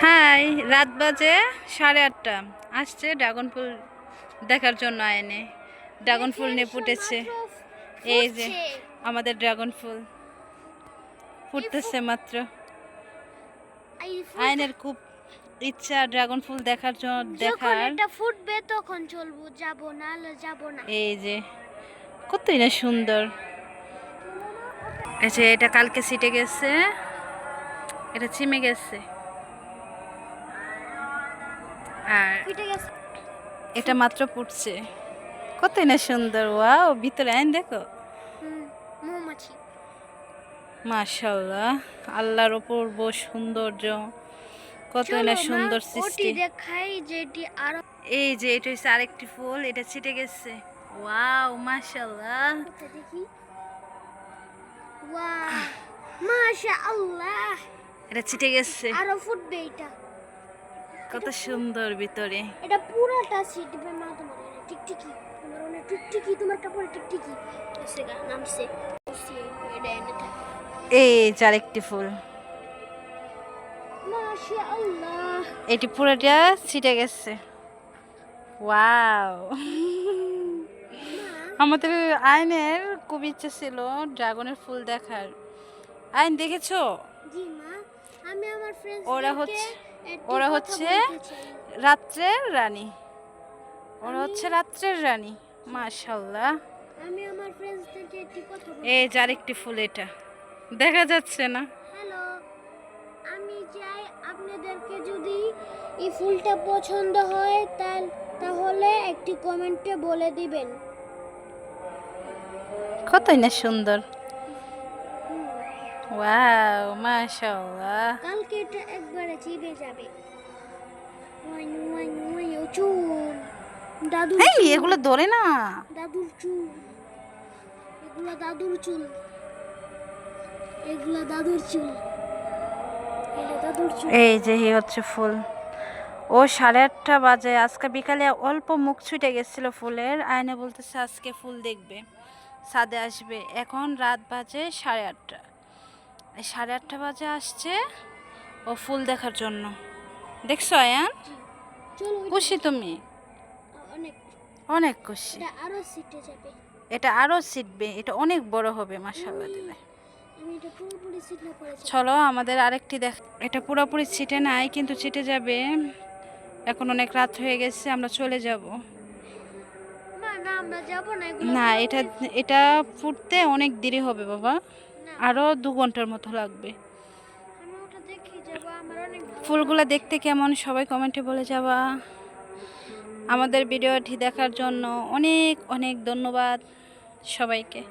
High, রাত বাজে 8:30। আসছে ড্রাগন ফুল দেখার জন্য আয়নে। ড্রাগন ফুল নিয়ে ফুটেছে। এই যে আমাদের ড্রাগন ফুল ফুটতেছে মাত্র। আয়নের খুব ইচ্ছা ড্রাগন ফুল দেখার জন্য। যখন এটা ফুটবে তখন চলবো, যাব না যাব না। এই যে কতই না সুন্দর। এই যে এটা কালকে ছিটে গেছে, এটা চিমে গেছে। আর এটা মাত্র ফুটছে, কতই না সুন্দর। ওয়াও, ভিতরে আইন দেখো। মৌমাছি। মাশাআল্লাহ, আল্লাহর অপূর্ব সৌন্দর্য, কতই না সুন্দর সৃষ্টি। দেখাই যেটি আরো। এই যে এটা হচ্ছে আরেকটি ফুল, এটা ছিটে গেছে। ওয়াও, মাশাআল্লাহ। দেখি। ওয়াও, মাশাআল্লাহ। এটা ছিটে গেছে, আরো ফুটবে এটা। কত সুন্দর ভিতরে। এটা পুরোটা ছিটবে মা। তোমার টিকটিকি, তোমার অনেক টিকটিকি, তোমার কাপড়ে টিকটিকি এসে নামছে। এটা এনে থাকে। এই যে আরেকটি ফুল, মাশাআল্লাহ। এটি পুরোটা ছিটে গেছে। ওয়াও, আমাদের আয়নের খুব ইচ্ছে ছিল ড্রাগনের ফুল দেখার। আইন দেখেছো? জি মা, আমি আমার ওরা হচ্ছে রাত্রের রানী। ওরা হচ্ছে রাত্রের রানী। মাশাআল্লাহ। আমি আমার ফ্রেন্ডসদেরকে একটি কথা বলতে। এই যে আরেকটি ফুল, এটা দেখা যাচ্ছে না। হ্যালো, আমি চাই আপনাদেরকে যদি এই ফুলটা পছন্দ হয় তাহলে একটি কমেন্টে বলে দিবেন। কতই না সুন্দর। ওয়াও, মাশাআল্লাহ। কালকে এটা একবারে চিবে যাবে। চুল দাদুর। এই এগুলো ধরে না। দাদুর চুল, এগুলো দাদুর চুল, এগুলো দাদুর চুল, এটা দাদুর চুল। এই যে হচ্ছে ফুল। ও 8:30 বাজে। আজকে বিকালে অল্প মুখ ছুটে গেছিল ফুলের। আয়না বলতেছে আজকে ফুল দেখবে, ছাদে আসবে। এখন রাত বাজে 8:30। 8:30 বাজে আসছে ও ফুল দেখার জন্য। দেখছো আয়ান? খুশি তুমি? অনেক অনেক খুশি। এটা আরো সিটে যাবে। এটা আরো ছিটবে, এটা অনেক বড় হবে মাশাআল্লাহ দিলে। আমি এটা পুরোপুরি সিটে পড়েছি। চলো আমাদের আরেকটি দেখ। এটা পুরোপুরি ছিটে নাই, কিন্তু ছিটে যাবে। এখন অনেক রাত হয়ে গেছে, আমরা চলে যাব। না আমরা যাব না। না, এটা ফুটতে অনেক দেরি হবে বাবা, আরো 2 ঘন্টার মতো লাগবে। আমি ওটা দেখে যাব। আমার অনেক ফুলগুলো দেখতে কেমন সবাই কমেন্টে বলে যাবা। আমাদের ভিডিওটি দেখার জন্য অনেক অনেক ধন্যবাদ সবাইকে।